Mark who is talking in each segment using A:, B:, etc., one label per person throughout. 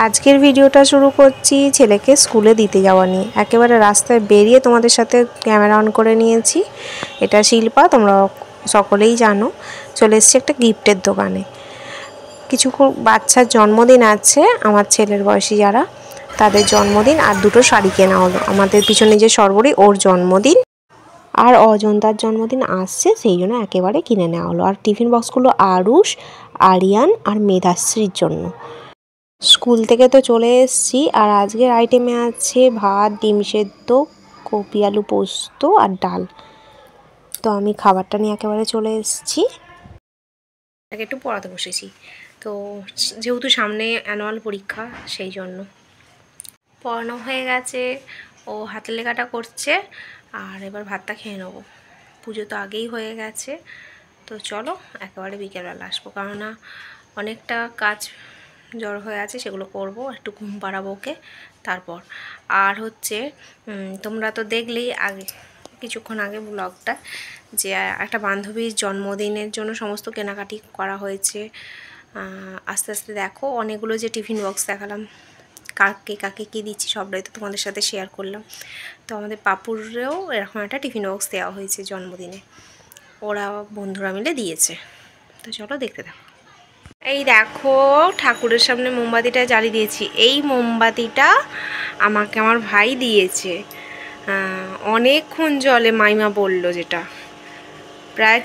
A: আজকের ভিডিওটা শুরু করছি ছেলেকে স্কুলে দিতে যাওয়া নিয়ে। একেবারে রাস্তায় বেরিয়ে তোমাদের সাথে ক্যামেরা অন করে নিয়েছি। এটা শিল্পা, তোমরা সকলেই জানো। চলে এসেছি একটা গিফটের দোকানে। কিছু বাচ্চার জন্মদিন আছে, আমার ছেলের বয়সী যারা, তাদের জন্মদিন, আর দুটো শাড়ি কেনা হলো। আমাদের পিছনে যে সর্বরী, ওর জন্মদিন, আর অজন্তার জন্মদিন আসছে, সেই জন্য একেবারে কিনে নেওয়া হলো। আর টিফিন বক্সগুলো আরুষ, আরিয়ান আর মেধাশ্রীর জন্য। স্কুল থেকে তো চলে এসেছি, আর আজকের আইটেমে আছে ভাত, ডিম সেদ্ধ, কপি আলু পোস্ত আর ডাল। তো আমি খাবারটা নিয়ে একেবারে চলে এসেছি। একটু পড়াতে বসেছি, তো যেহেতু সামনে অ্যানুয়াল পরীক্ষা, সেই জন্য পড়ানো হয়ে গেছে। ও হাতের লেখাটা করছে, আর এবার ভাতটা খেয়ে নেবো। পুজো তো আগেই হয়ে গেছে। তো চলো একেবারে বিকেলবেলা আসবো, কেননা অনেকটা কাজ জড়ো হয়ে আছে, সেগুলো করব। একটু ঘুম পাড়াবো ওকে তারপর। আর হচ্ছে তোমরা তো দেখলেই আগে, কিছুক্ষণ আগে ব্লগটা, যে একটা বান্ধবীর জন্মদিনের জন্য সমস্ত কেনাকাটি করা হয়েছে। আস্তে আস্তে দেখো, অনেকগুলো যে টিফিন বক্স দেখালাম, কাকে কাকে কী দিচ্ছি সবটাই তো তোমাদের সাথে শেয়ার করলাম। তো আমাদের পাপুরেও এরকম একটা টিফিন বক্স দেওয়া হয়েছে জন্মদিনে, ওরা বন্ধুরা মিলে দিয়েছে। তো চলো দেখতে থাকো। এই দেখো, ঠাকুরের সামনে মোমবাতিটা জ্বালিয়ে দিয়েছি। এই মোমবাতিটা আমাকে আমার ভাই দিয়েছে। অনেকক্ষণ জলে, মাইমা বলল, যেটা প্রায়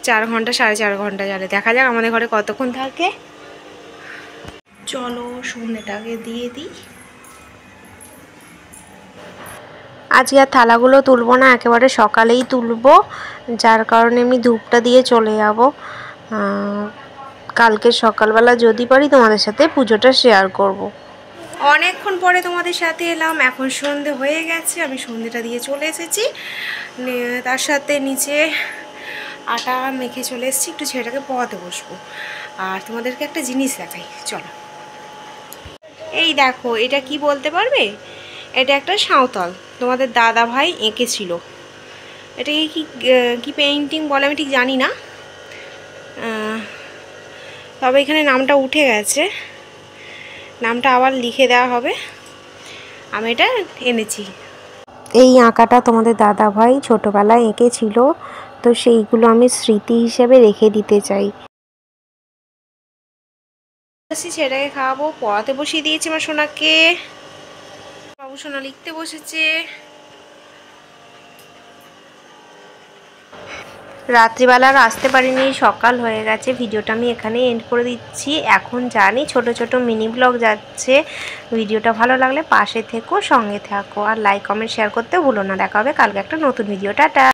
A: 4 ঘন্টা 4.5 ঘন্টা জলে। দেখা যাক আমাদের ঘরে কতক্ষণ থাকে। চলো সন্ধ্যেটাকে দিয়ে দিই। আজকে আর থালাগুলো তুলবো না, একেবারে সকালেই তুলবো, যার কারণে আমি ধূপটা দিয়ে চলে যাব। কালকে সকালবেলা যদি পারি তোমাদের সাথে পুজোটা শেয়ার করব। অনেকক্ষণ পরে তোমাদের সাথে এলাম। এখন সন্ধে হয়ে গেছে, আমি সন্ধেটা দিয়ে চলে এসেছি। তার সাথে নিচে আটা মেখে চলে এসেছি, একটু ছেলেটাকে পড়াতে বসবো। আর তোমাদেরকে একটা জিনিস দেখাই, চলো। এই দেখো, এটা কি বলতে পারবে? এটা একটা সাঁওতাল, তোমাদের দাদা ভাই এঁকেছিল। এটাকে কি পেইন্টিং বলে আমি ঠিক জানি না, তবে এখানে নামটা উঠে গেছে, নামটা আবার লিখে দেওয়া হবে। আমি এটা এনেছি। এই আঁকাটা তোমাদের দাদা ভাই ছোটোবেলায় এঁকেছিল, তো সেইগুলো আমি স্মৃতি হিসেবে রেখে দিতে চাই। ছেলেটাকে খাওয়াবো, পড়াতে বসিয়ে দিয়েছি আমার সোনাকে। বাবু সোনা লিখতে বসেছে। রাত্রিবেলা আর আসতে পারিনি, সকাল হয়ে গেছে। ভিডিওটা আমি এখানে এন্ড করে দিচ্ছি। এখন জানি ছোট ছোট মিনি ব্লগ যাচ্ছে। ভিডিওটা ভালো লাগলে পাশে থেকো, সঙ্গে থাকো, আর লাইক কমেন্ট শেয়ার করতে ভুলো না। দেখা হবে কালকে একটা নতুন ভিডিও। টাটা।